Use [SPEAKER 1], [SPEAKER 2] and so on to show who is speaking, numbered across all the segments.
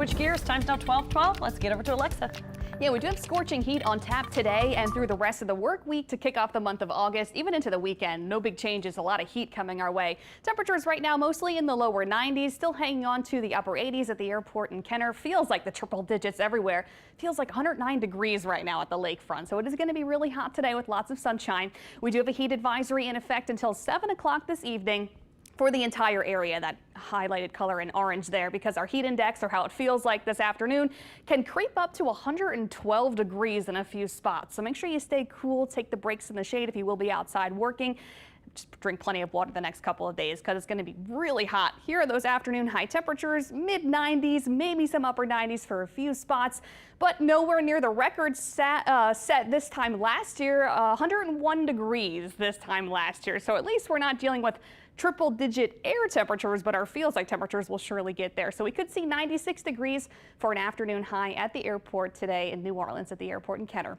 [SPEAKER 1] Switch gears, time's now 12:12. Let's get over to Alexa.
[SPEAKER 2] Yeah, we do have scorching heat on tap today and through the rest of the work week to kick off the month of August, even into the weekend. No big changes, a lot of heat coming our way. Temperatures right now mostly in the lower 90s, still hanging on to the upper 80s at the airport in Kenner. Feels like the triple digits everywhere. Feels like 109 degrees right now at the lakefront. So it is going to be really hot today with lots of sunshine. We do have a heat advisory in effect until 7 o'clock this evening for the entire area, that highlighted color in orange there, because our heat index, or how it feels like this afternoon, can creep up to 112 degrees in a few spots. So make sure you stay cool, take the breaks in the shade if you will be outside working. Just drink plenty of water the next couple of days because it's going to be really hot. Here are those afternoon high temperatures, mid 90s, maybe some upper 90s for a few spots, but nowhere near the record set this time last year, 101 degrees this time last year. So at least we're not dealing with triple digit air temperatures, but our feels like temperatures will surely get there. So we could see 96 degrees for an afternoon high at the airport today in New Orleans at the airport in Kenner.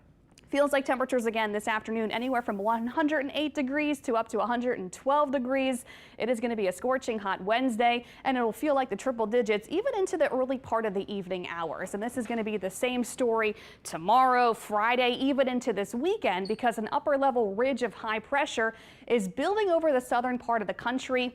[SPEAKER 2] Feels like temperatures again this afternoon anywhere from 108 degrees to up to 112 degrees. It is going to be a scorching hot Wednesday, and it will feel like the triple digits even into the early part of the evening hours. And this is going to be the same story tomorrow, Friday, even into this weekend, because an upper level ridge of high pressure is building over the southern part of the country.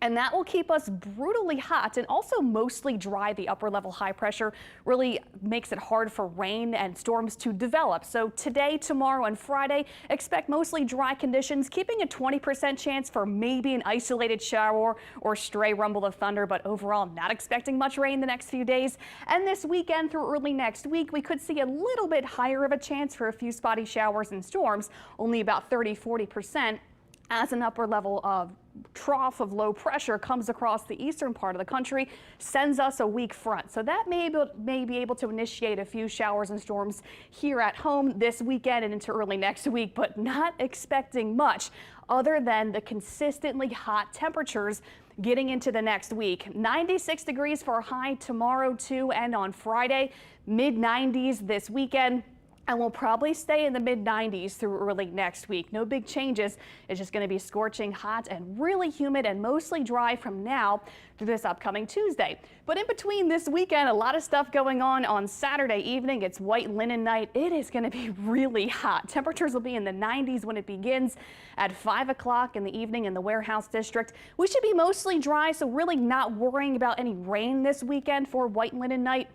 [SPEAKER 2] And that will keep us brutally hot and also mostly dry. The upper level high pressure really makes it hard for rain and storms to develop. So today, tomorrow, and Friday, expect mostly dry conditions, keeping a 20% chance for maybe an isolated shower or stray rumble of thunder, but overall not expecting much rain the next few days. And this weekend through early next week, we could see a little bit higher of a chance for a few spotty showers and storms, only about 30–40%. As an upper level of trough of low pressure comes across the eastern part of the country, sends us a weak front. So that may be able to initiate a few showers and storms here at home this weekend and into early next week, but not expecting much other than the consistently hot temperatures getting into the next week. 96 degrees for a high tomorrow too, and on Friday, mid 90s this weekend. And we'll probably stay in the mid 90s through early next week. No big changes. It's just going to be scorching hot and really humid and mostly dry from now through this upcoming Tuesday. But in between this weekend, a lot of stuff going on Saturday evening. It's white linen night. It is going to be really hot. Temperatures will be in the 90s when it begins at 5 o'clock in the evening in the Warehouse District. We should be mostly dry, so really not worrying about any rain this weekend for white linen night.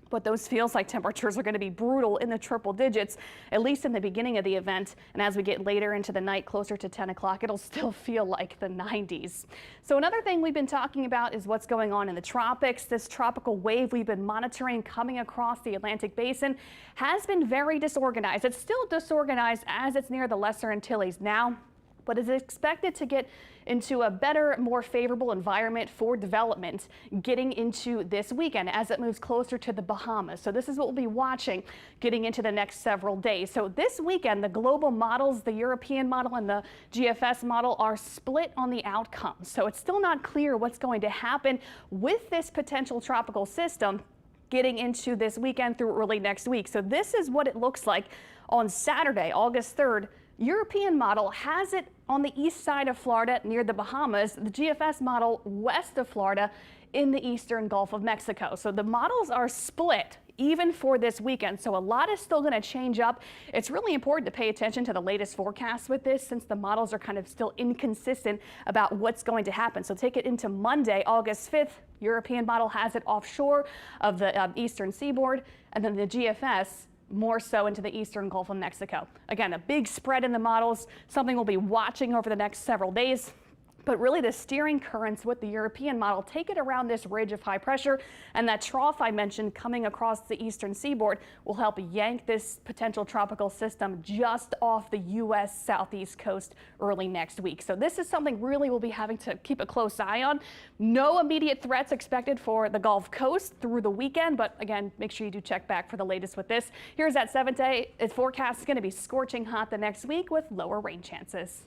[SPEAKER 2] But those feels like temperatures are going to be brutal in the triple digits, at least in the beginning of the event. And as we get later into the night, closer to 10 o'clock, it'll still feel like the 90s. So another thing we've been talking about is what's going on in the tropics. This tropical wave we've been monitoring coming across the Atlantic basin has been very disorganized. It's still disorganized as it's near the Lesser Antilles now, but is expected to get into a better, more favorable environment for development getting into this weekend as it moves closer to the Bahamas. So this is what we'll be watching getting into the next several days. So this weekend, the global models, the European model and the GFS model, are split on the outcomes. So it's still not clear what's going to happen with this potential tropical system getting into this weekend through early next week. So this is what it looks like on Saturday, August 3rd. European model has it on the east side of Florida near the Bahamas. The GFS model west of Florida in the eastern Gulf of Mexico. So the models are split even for this weekend. So a lot is still going to change up. It's really important to pay attention to the latest forecasts with this, since the models are kind of still inconsistent about what's going to happen. So take it into Monday, August 5th. European model has it offshore of the eastern seaboard, and then the GFS more so into the eastern Gulf of Mexico. Again, a big spread in the models, something we'll be watching over the next several days. But really the steering currents with the European model take it around this ridge of high pressure, and that trough I mentioned coming across the eastern seaboard will help yank this potential tropical system just off the U.S. southeast coast early next week. So this is something really we'll be having to keep a close eye on. No immediate threats expected for the Gulf Coast through the weekend, but again, make sure you do check back for the latest with this. Here's that 7-day forecast. It's going to be scorching hot the next week with lower rain chances.